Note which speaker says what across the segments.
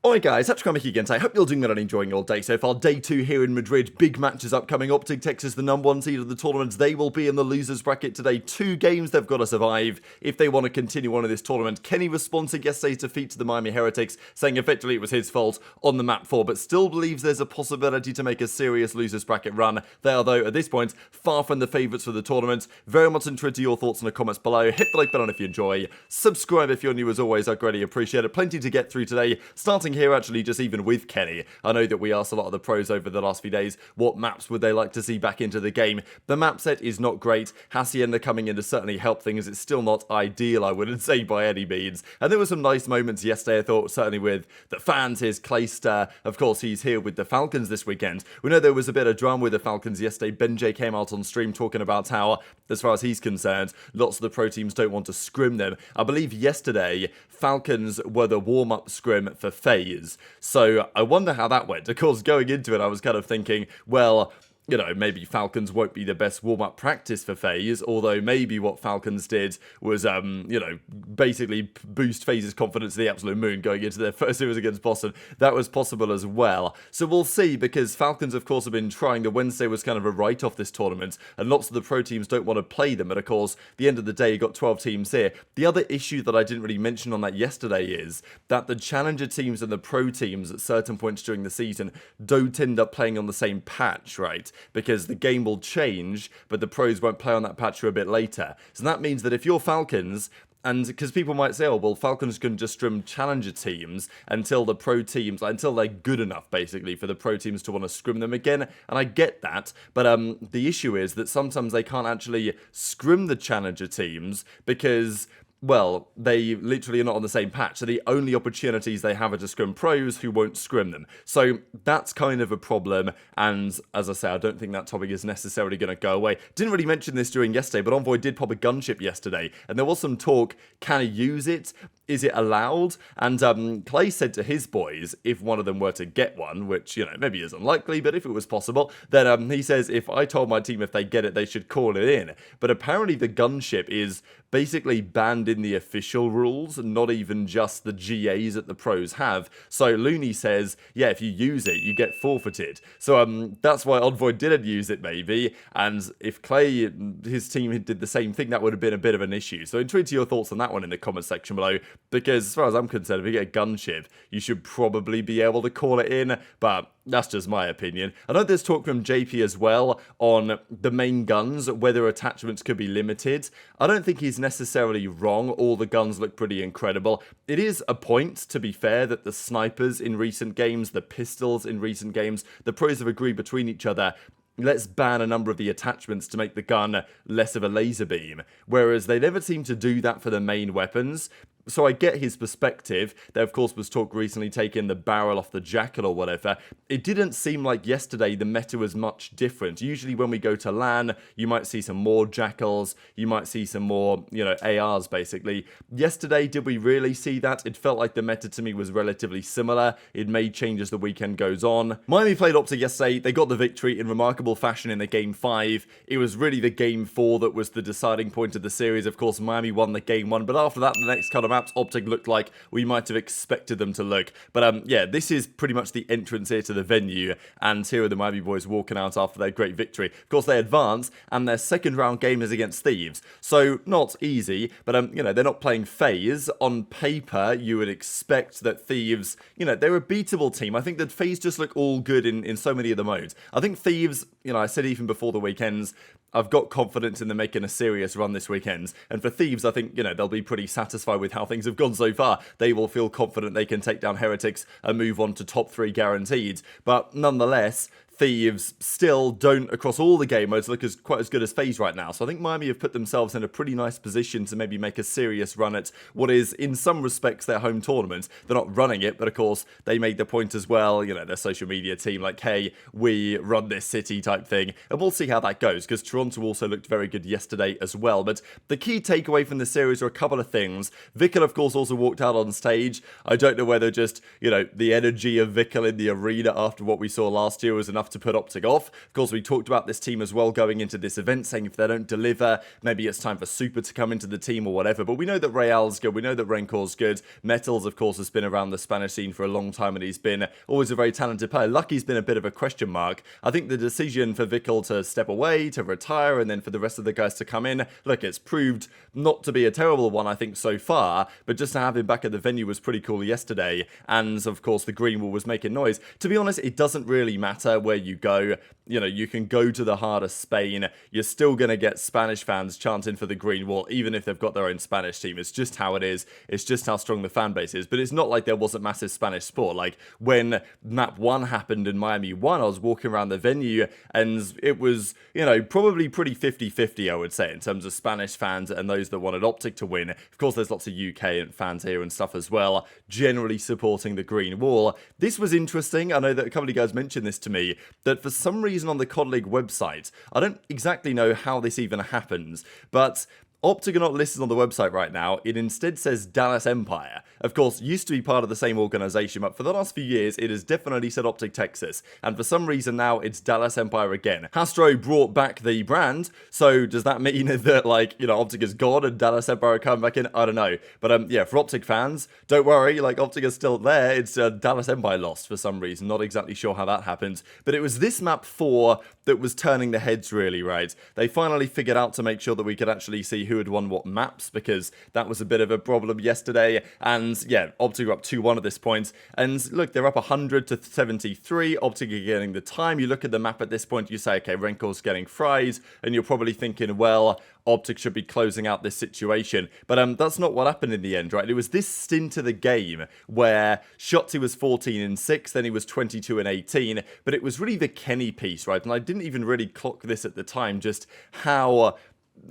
Speaker 1: Alright guys, HyDra again. I hope you're doing well and enjoying your day so far. Day 2 here in Madrid, big matches upcoming. OpTic Texas, the #1 seed of the tournament. They will be in the losers bracket today. 2 games they've got to survive if they want to continue on in this tournament. Kenny responded yesterday's defeat to the Miami Heretics, saying effectively it was his fault on the map 4, but still believes there's a possibility to make a serious losers bracket run. They are though, at this point, far from the favourites for the tournament. Very much interested to your thoughts in the comments below. Hit the like button if you enjoy. Subscribe if you're new as always, I greatly appreciate it. Plenty to get through today. Starting here actually just even with Kenny. I know that we asked a lot of the pros over the last few days what maps would they like to see back into the game. The map set is not great. Hacienda coming in to certainly help things. It's still not ideal, I wouldn't say by any means. And there were some nice moments yesterday, I thought, certainly with the fans. Here's Clayster. Of course, he's here with the Falcons this weekend. We know there was a bit of drama with the Falcons yesterday. BenJ came out on stream talking about how, as far as he's concerned, lots of the pro teams don't want to scrim them. I believe yesterday, Falcons were the warm-up scrim for FaZe. So I wonder how that went. Of course, going into it, I was kind of thinking, well, you know, maybe Falcons won't be the best warm-up practice for FaZe, although maybe what Falcons did was, you know, basically boost FaZe's confidence to the absolute moon going into their first series against Boston. That was possible as well. So we'll see, because Falcons, of course, have been trying. The Wednesday was kind of a write-off this tournament, and lots of the pro teams don't want to play them. But of course, at the end of the day, you got 12 teams here. The other issue that I didn't really mention on that yesterday is that the challenger teams and the pro teams at certain points during the season don't end up playing on the same patch, right? Because the game will change, but the pros won't play on that patch for a bit later. So that means that if you're Falcons, and because people might say, oh, well, Falcons can just scrim challenger teams until the pro teams, until they're good enough, basically, for the pro teams to want to scrim them again. And I get that. But the issue is that sometimes they can't actually scrim the challenger teams because, well, they literally are not on the same patch. So the only opportunities they have are to scrim pros who won't scrim them. So that's kind of a problem. And as I say, I don't think that topic is necessarily going to go away. Didn't really mention this during yesterday, but Envoy did pop a gunship yesterday. And there was some talk, can he use it? Is it allowed? And Clay said to his boys, if one of them were to get one, which, you know, maybe is unlikely, but if it was possible, then he says, if I told my team if they get it, they should call it in. But apparently the gunship is basically banned in the official rules, not even just the GAs that the pros have. So Looney says, yeah, if you use it, you get forfeited. So that's why Envoy didn't use it, maybe. And if Clay, his team did the same thing, that would have been a bit of an issue. So intrigued to your thoughts on that one in the comment section below. Because as far as I'm concerned, if you get a gunship, you should probably be able to call it in, but that's just my opinion. I know there's talk from JP as well on the main guns, whether attachments could be limited. I don't think he's necessarily wrong. All the guns look pretty incredible. It is a point, to be fair, that the snipers in recent games, the pistols in recent games, the pros have agreed between each other, let's ban a number of the attachments to make the gun less of a laser beam. Whereas they never seem to do that for the main weapons. So I get his perspective. There, of course, was talk recently taking the barrel off the jackal or whatever. It didn't seem like yesterday the meta was much different. Usually when we go to LAN, you might see some more jackals. You might see some more, you know, ARs, basically. Yesterday, did we really see that? It felt like the meta to me was relatively similar. It may change as the weekend goes on. Miami played OpTic yesterday. They got the victory in remarkable fashion in the Game 5. It was really the Game 4 that was the deciding point of the series. Of course, Miami won the Game 1, but after that, the next kind of maps OpTic looked like we might have expected them to look. But yeah, this is pretty much the entrance here to the venue, and here are the Miami boys walking out after their great victory. Of course, they advance, and their second round game is against Thieves. So, not easy, but you know, they're not playing FaZe. On paper, you would expect that Thieves, you know, they're a beatable team. I think that FaZe just look all good in so many of the modes. I think Thieves, you know, I said even before the weekends, I've got confidence in them making a serious run this weekend. And for Thieves, I think, you know, they'll be pretty satisfied with how things have gone so far. They will feel confident they can take down Heretics and move on to top 3 guaranteed. But nonetheless, Thieves still don't, across all the game modes, look quite as good as FaZe right now. So I think Miami have put themselves in a pretty nice position to maybe make a serious run at what is, in some respects, their home tournament. They're not running it, but of course, they made the point as well, you know, their social media team, like, hey, we run this city type thing. And we'll see how that goes, because Toronto also looked very good yesterday as well. But the key takeaway from the series are a couple of things. Vickle, of course, also walked out on stage. I don't know whether just, you know, the energy of Vickle in the arena after what we saw last year was enough enough to put OpTic off. Of course, we talked about this team as well going into this event, saying if they don't deliver, maybe it's time for Super to come into the team or whatever. But we know that Real's good. We know that Renkor's good. Metals, of course, has been around the Spanish scene for a long time, and he's been always a very talented player. Lucky's been a bit of a question mark. I think the decision for Vickle to step away, to retire, and then for the rest of the guys to come in, look, it's proved not to be a terrible one, I think, so far, but just to have him back at the venue was pretty cool yesterday, and of course the green wall was making noise. To be honest, it doesn't really matter where you go. You know, you can go to the heart of Spain, you're still going to get Spanish fans chanting for the green wall, even if they've got their own Spanish team. It's just how it is. It's just how strong the fan base is. But it's not like there wasn't massive Spanish support. Like, when Map 1 happened in Miami 1, I was walking around the venue, and it was, you know, probably pretty 50-50, I would say, in terms of Spanish fans and those that wanted OpTic to win. Of course, there's lots of UK fans here and stuff as well, generally supporting the green wall. This was interesting. I know that a couple of guys mentioned this to me, that for some reason on the COD League website, I don't exactly know how this even happens, but OpTic are not listed on the website right now. It instead says Dallas Empire. Of course, used to be part of the same organization, but for the last few years, it has definitely said OpTic Texas. And for some reason now, it's Dallas Empire again. Hastro brought back the brand, so does that mean that, like, you know, OpTic is gone and Dallas Empire are coming back in? I don't know. But yeah, for OpTic fans, don't worry, like, OpTic is still there. It's Dallas Empire lost for some reason. Not exactly sure how that happened. But it was this map 4 that was turning the heads really, right? They finally figured out to make sure that we could actually see who had won what maps, because that was a bit of a problem yesterday. And yeah, OpTic are up 2-1 at this point. And look, they're up 100 to 73. OpTic are getting the time. You look at the map at this point, you say, okay, Renkor's getting fried, and you're probably thinking, well, OpTic should be closing out this situation. But that's not what happened in the end, right? It was this stint of the game where Shotzzy was 14-6, then he was 22-18, but it was really the Kenny piece, right? And I didn't even really clock this at the time, just how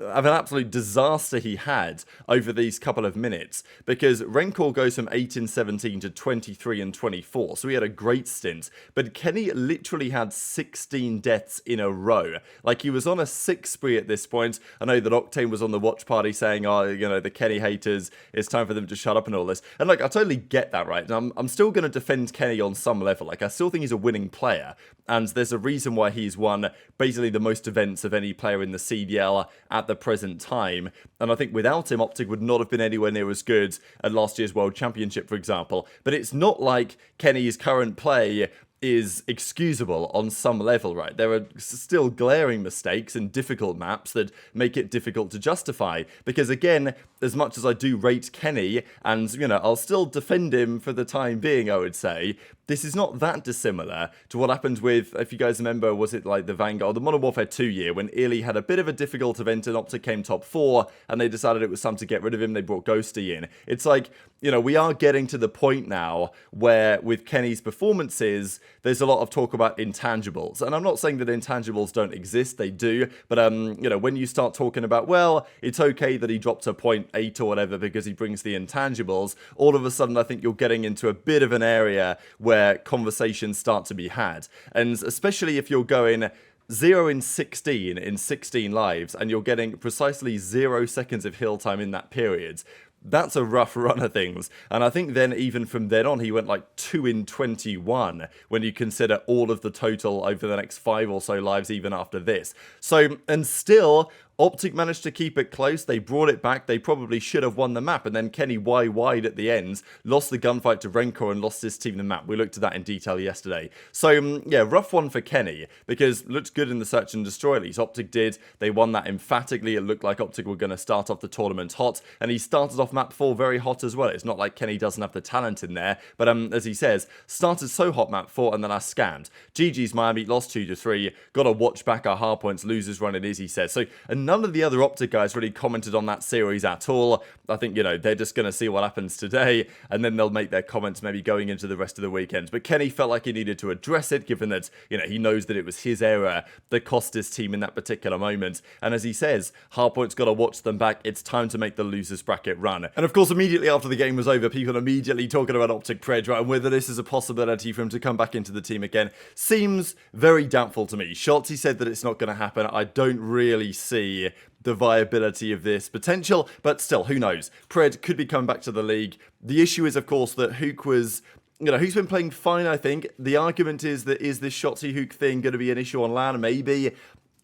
Speaker 1: of an absolute disaster he had over these couple of minutes, because Renkor goes from 8-17 to 23-24, so he had a great stint, but Kenny literally had 16 deaths in a row. Like, he was on a 6 spree at this point. I know that Octane was on the watch party saying, oh, you know, the Kenny haters, it's time for them to shut up and all this, and like, I totally get that, right? And I'm still going to defend Kenny on some level. Like, I still think he's a winning player, and there's a reason why he's won basically the most events of any player in the CDL at the present time, and I think without him, OpTic would not have been anywhere near as good at last year's World Championship, for example. But it's not like Kenny's current play is excusable on some level, right? There are still glaring mistakes and difficult maps that make it difficult to justify, because again, as much as I do rate Kenny, and, you know, I'll still defend him for the time being, I would say, this is not that dissimilar to what happened with, if you guys remember, was it like the Vanguard, the Modern Warfare 2 year, when Early had a bit of a difficult event and OpTic came top 4, and they decided it was time to get rid of him, they brought Ghosty in. It's like, you know, we are getting to the point now where, with Kenny's performances, there's a lot of talk about intangibles. And I'm not saying that intangibles don't exist, they do, but, you know, when you start talking about, well, it's okay that he dropped to 0.8 or whatever because he brings the intangibles, all of a sudden I think you're getting into a bit of an area where conversations start to be had. And especially if you're going 0-16 in 16 lives, and you're getting precisely 0 seconds of heal time in that period, that's a rough run of things. And I think then, even from then on, he went like 2-21 when you consider all of the total over the next 5 or so lives, even after this. So, and still, OpTic managed to keep it close. They brought it back. They probably should have won the map. And then Kenny wide at the end, lost the gunfight to Renkor and lost his team the map. We looked at that in detail yesterday. So, yeah, rough one for Kenny, because looked good in the search and destroy at least. OpTic did. They won that emphatically. It looked like OpTic were going to start off the tournament hot. And he started off map 4 very hot as well. It's not like Kenny doesn't have the talent in there. But as he says, started so hot map 4 and then I scammed. GG's Miami, lost 2-3. Got to watch back our hard points. Losers run it is, he says. So, none of the other OpTic guys really commented on that series at all. I think, you know, they're just going to see what happens today, and then they'll make their comments maybe going into the rest of the weekend. But Kenny felt like he needed to address it, given that, you know, he knows that it was his error that cost his team in that particular moment. And as he says, Hardpoint's got to watch them back. It's time to make the losers bracket run. And of course, immediately after the game was over, people immediately talking about OpTic Pred, right, and whether this is a possibility for him to come back into the team again seems very doubtful to me. Shotzzy said that it's not going to happen. I don't really see the viability of this potential, but still, who knows? Pred could be coming back to the league. The issue is, of course, that Huke was who's been playing fine, I think. The argument is that is this Shotzzy Huke thing going to be an issue on LAN? Maybe.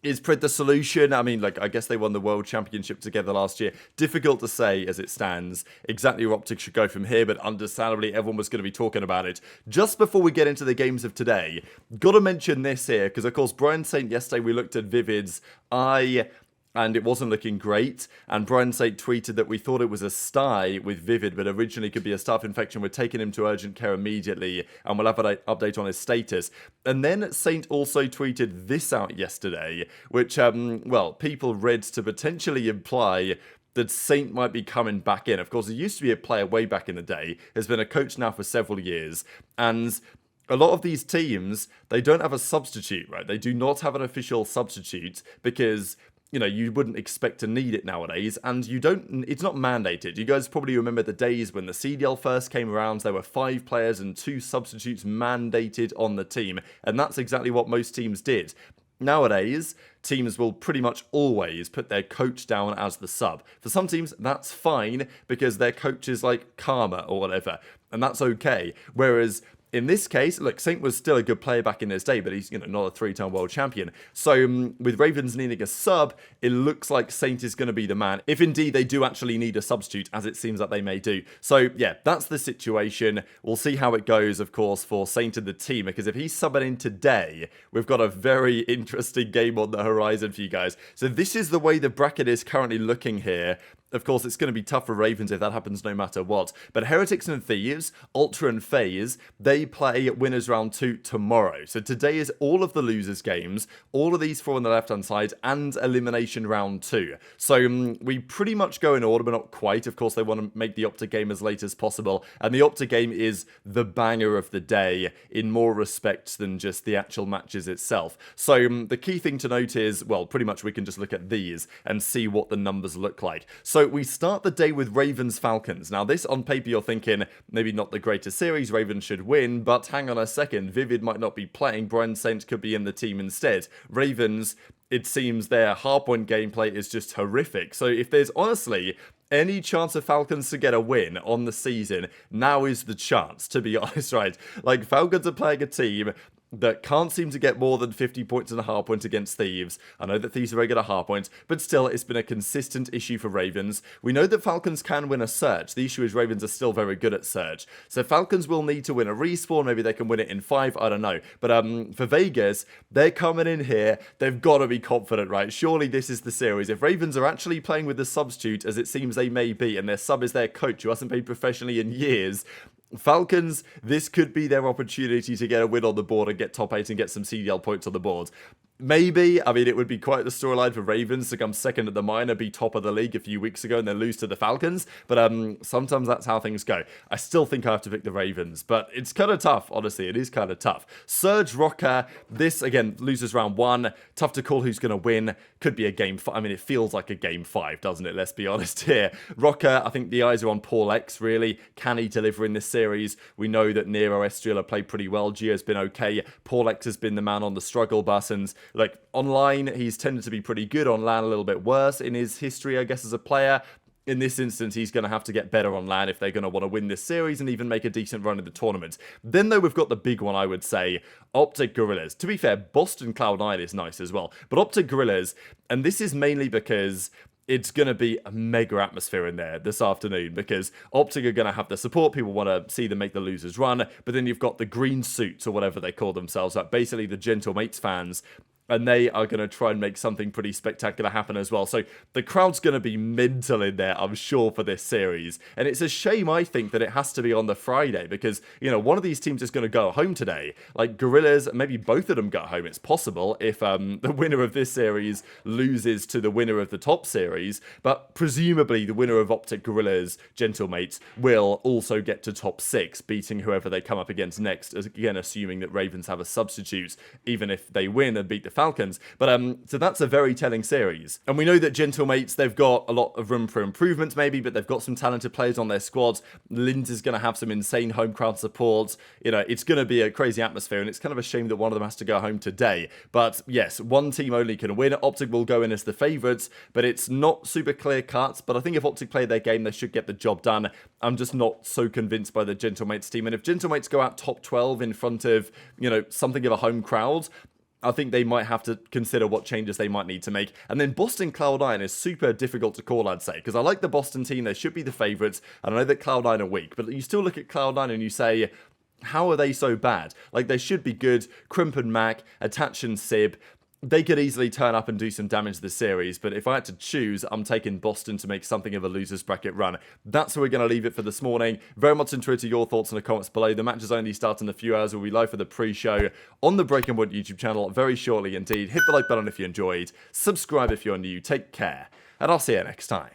Speaker 1: Is Prid the solution? I mean, I guess they won the World Championship together last year. Difficult to say as it stands exactly where OpTic should go from here, but understandably, everyone was going to be talking about it. Just before we get into the games of today, got to mention this here, because of course, Brian Saint, yesterday we looked at Vivid's eye, and it wasn't looking great. And Brian Saint tweeted that we thought it was a sty with Vivid, but originally could be a staph infection. We're taking him to urgent care immediately, and we'll have an update on his status. And then Saint also tweeted this out yesterday, which, well, people read to potentially imply that Saint might be coming back in. Of course, he used to be a player way back in the day, has been a coach now for several years, and a lot of these teams, they don't have a substitute, right? They do not have an official substitute because you wouldn't expect to need it nowadays, and it's not mandated. You guys probably remember the days when the CDL first came around, there were 5 players and 2 substitutes mandated on the team, and that's exactly what most teams did. Nowadays, teams will pretty much always put their coach down as the sub. For some teams, that's fine, because their coach is like Karma or whatever, and that's okay. Whereas in this case, look, Saint was still a good player back in his day, but he's not a 3-time world champion. So with Ravens needing a sub, it looks like Saint is going to be the man, if indeed they do actually need a substitute, as it seems that they may do. So yeah, that's the situation. We'll see how it goes, of course, for Saint and the team, because if he's subbing in today, we've got a very interesting game on the horizon for you guys. So this is the way the bracket is currently looking here. Of course, it's going to be tough for Ravens if that happens no matter what. But Heretics and Thieves, Ultra and FaZe, they play Winners Round 2 tomorrow. So today is all of the losers games, all of these 4 on the left-hand side, and Elimination Round 2. So we pretty much go in order, but not quite. Of course, they want to make the OpTic game as late as possible. And the OpTic game is the banger of the day in more respects than just the actual matches itself. So the key thing to note is, well, pretty much we can just look at these and see what the numbers look like. So we start the day with Ravens Falcons. Now this on paper you're thinking maybe not the greatest series, Ravens should win, but hang on a second, Vivid might not be playing, Brian Saint could be in the team instead. Ravens, it seems their hardpoint gameplay is just horrific. So if there's honestly any chance of Falcons to get a win on the season, now is the chance, to be honest, right? Like, Falcons are playing a team that can't seem to get more than 50 points in a hardpoint against Thieves. I know that Thieves are regular hardpoints, but still, it's been a consistent issue for Ravens. We know that Falcons can win a Surge. The issue is Ravens are still very good at Surge. So Falcons will need to win a respawn. Maybe they can win it in 5. I don't know. But for Vegas, they're coming in here. They've got to be confident, right? Surely this is the series. If Ravens are actually playing with the substitute, as it seems they may be, and their sub is their coach who hasn't played professionally in years, Falcons, this could be their opportunity to get a win on the board and get top 8 and get some CDL points on the board. Maybe, I mean, it would be quite the storyline for Ravens to come second at the minor, be top of the league a few weeks ago and then lose to the Falcons, but sometimes that's how things go. I still think I have to pick the Ravens, but it's kind of tough, honestly, it is kind of tough. Surge Rocker, this, again, loses round 1, tough to call who's going to win, could be a game 5, I mean, it feels like a game 5, doesn't it, let's be honest here. Rocker, I think the eyes are on Paul X, really, can he deliver in this series? We know that Nero Estrella played pretty well, Gio's been okay, Paul X has been the man on the struggle buttons. Like, online, he's tended to be pretty good. On LAN, a little bit worse in his history, I guess, as a player. In this instance, he's going to have to get better on LAN if they're going to want to win this series and even make a decent run in the tournament. Then, though, we've got the big one, I would say, OpTic Gorillas. To be fair, Boston Cloud9 is nice as well. But OpTic Gorillas, and this is mainly because it's going to be a mega atmosphere in there this afternoon, because OpTic are going to have the support. People want to see them make the losers run. But then you've got the green suits, or whatever they call themselves, like basically the Gentle Mates fans, and they are going to try and make something pretty spectacular happen as well. So the crowd's going to be mental in there, I'm sure, for this series. And it's a shame, I think, that it has to be on the Friday, because, one of these teams is going to go home today. Like, Gorillas, maybe both of them go home. It's possible if the winner of this series loses to the winner of the top series. But presumably the winner of OpTic Gorillas, Gentlemates, will also get to top 6, beating whoever they come up against next. Again, assuming that Ravens have a substitute, even if they win and beat the Falcons. But so that's a very telling series. And we know that Gentlemates, they've got a lot of room for improvements maybe, but they've got some talented players on their squads. Lynz is going to have some insane home crowd support. You know, it's going to be a crazy atmosphere, and it's kind of a shame that one of them has to go home today. But yes, one team only can win. OpTic will go in as the favourites, but it's not super clear cut. But I think if OpTic play their game, they should get the job done. I'm just not so convinced by the Gentlemates team. And if Gentlemates go out top 12 in front of, you know, something of a home crowd, I think they might have to consider what changes they might need to make. And then Boston Cloud9 is super difficult to call, I'd say, because I like the Boston team. They should be the favourites. And I know that Cloud9 are weak, but you still look at Cloud9 and you say, how are they so bad? Like, they should be good. Kremp and Mack, Attach and Sib, they could easily turn up and do some damage this series, but if I had to choose, I'm taking Boston to make something of a loser's bracket run. That's where we're going to leave it for this morning. Very much interested your thoughts in the comments below. The match is only starting in a few hours. We'll be live for the pre-show on the Breaking Point YouTube channel very shortly indeed. Hit the like button if you enjoyed. Subscribe if you're new. Take care, and I'll see you next time.